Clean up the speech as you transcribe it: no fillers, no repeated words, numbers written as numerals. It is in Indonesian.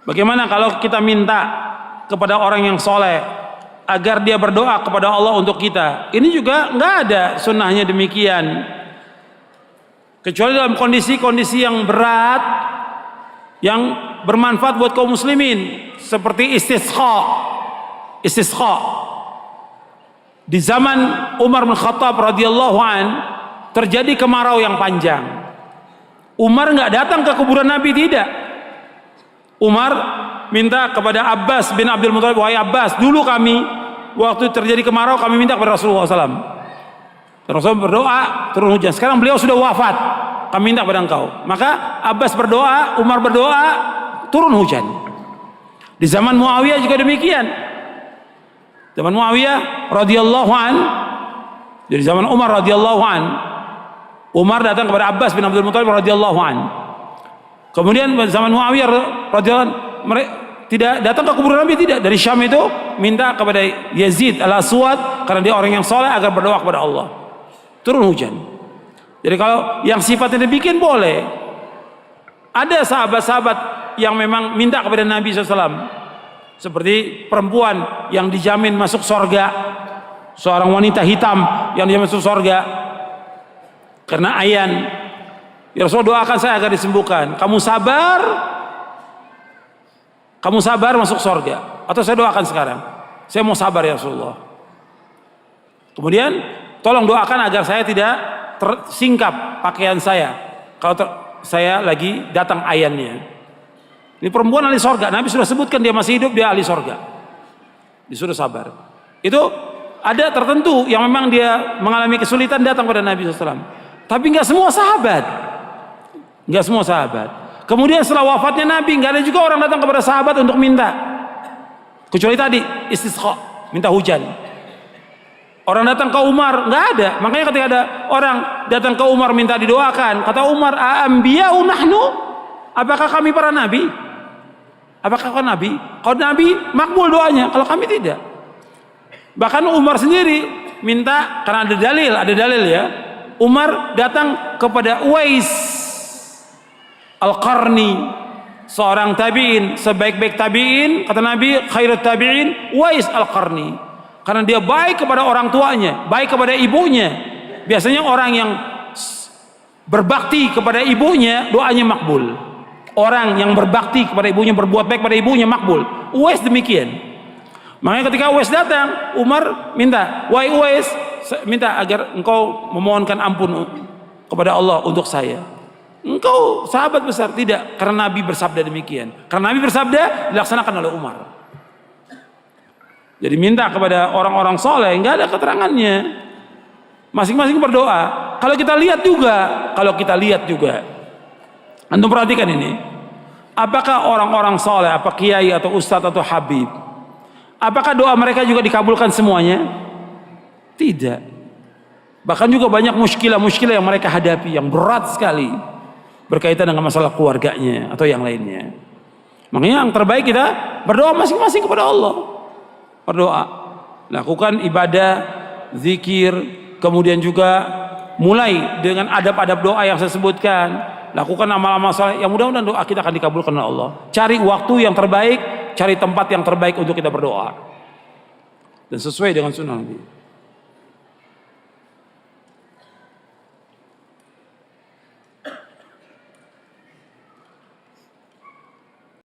Bagaimana kalau kita minta kepada orang yang soleh agar dia berdoa kepada Allah untuk kita? Ini juga nggak ada sunnahnya demikian, kecuali dalam kondisi-kondisi yang berat yang bermanfaat buat kaum muslimin, seperti istisqa. Di zaman Umar bin Khattab radhiyallahu an terjadi kemarau yang panjang. Umar nggak datang ke kuburan Nabi, tidak. Umar minta kepada Abbas bin Abdul Muthalib, wahai Abbas, dulu kami waktu terjadi kemarau kami minta kepada Rasulullah SAW. Rasulullah berdoa turun hujan. Sekarang beliau sudah wafat, kami minta kepada engkau. Maka Abbas berdoa, Umar berdoa, turun hujan. Di zaman Muawiyah juga demikian. Zaman Muawiyah radhiyallahu an, dari zaman Umar radhiyallahu an, Umar datang kepada Abbas bin Abdul Muthalib radhiyallahu an. Kemudian zaman Muawiyah radhiyallahu an, tidak datang ke kuburan Nabi, tidak. Dari Syam itu minta kepada Yazid al-Aswad, karena dia orang yang soleh, agar berdoa kepada Allah. Turun hujan. Jadi kalau yang sifatnya demikian boleh. Ada sahabat-sahabat yang memang minta kepada Nabi SAW, seperti perempuan yang dijamin masuk surga, seorang wanita hitam yang dijamin masuk surga karena ayan. Ya Rasulullah, doakan saya agar disembuhkan. Kamu sabar masuk surga, atau saya doakan sekarang. Saya mau sabar ya Rasulullah. Kemudian tolong doakan agar saya tidak tersingkap pakaian saya kalau saya lagi datang ayannya. Ini perempuan ahli sorga, Nabi sudah sebutkan dia masih hidup, dia ahli sorga. Disuruh sabar. Itu ada tertentu yang memang dia mengalami kesulitan datang pada Nabi SAW. Tapi nggak semua sahabat. Kemudian setelah wafatnya Nabi, nggak ada juga orang datang kepada sahabat untuk minta, kecuali tadi istisqa, minta hujan. Orang datang ke Umar, nggak ada. Makanya ketika ada orang datang ke Umar minta didoakan, kata Umar, "A'ambiya'u nahnu?" Apakah kami para nabi? Apakah kau nabi? Kalau nabi makbul doanya, kalau kami tidak. Bahkan Umar sendiri minta, karena ada dalil ya. Umar datang kepada Uwais Al-Qarni, seorang tabi'in, sebaik-baik tabi'in, kata Nabi, khairut tabi'in Uwais Al-Qarni. Karena dia baik kepada orang tuanya, baik kepada ibunya. Biasanya orang yang berbakti kepada ibunya doanya makbul. Orang yang berbakti kepada ibunya, berbuat baik kepada ibunya, makbul. Uwais demikian. Makanya ketika Uwais datang, Umar minta, wahai Uwais, minta agar engkau memohonkan ampun kepada Allah untuk saya. Engkau sahabat besar. Tidak, karena Nabi bersabda demikian. Karena Nabi bersabda, dilaksanakan oleh Umar. Jadi minta kepada orang-orang soleh, nggak ada keterangannya. Masing-masing berdoa. Kalau kita lihat juga, antum perhatikan ini, apakah orang-orang soleh, apa kiai atau ustadz atau habib, apakah doa mereka juga dikabulkan semuanya? Tidak. Bahkan juga banyak muskilah yang mereka hadapi yang berat sekali berkaitan dengan masalah keluarganya atau yang lainnya. Makanya yang terbaik kita berdoa masing-masing kepada Allah. Berdoa, lakukan ibadah, zikir, kemudian juga mulai dengan adab-adab doa yang saya sebutkan. Lakukan amal-amal saleh yang mudah-mudahan doa kita akan dikabulkan oleh Allah. Cari waktu yang terbaik, cari tempat yang terbaik untuk kita berdoa, dan sesuai dengan sunnah Nabi.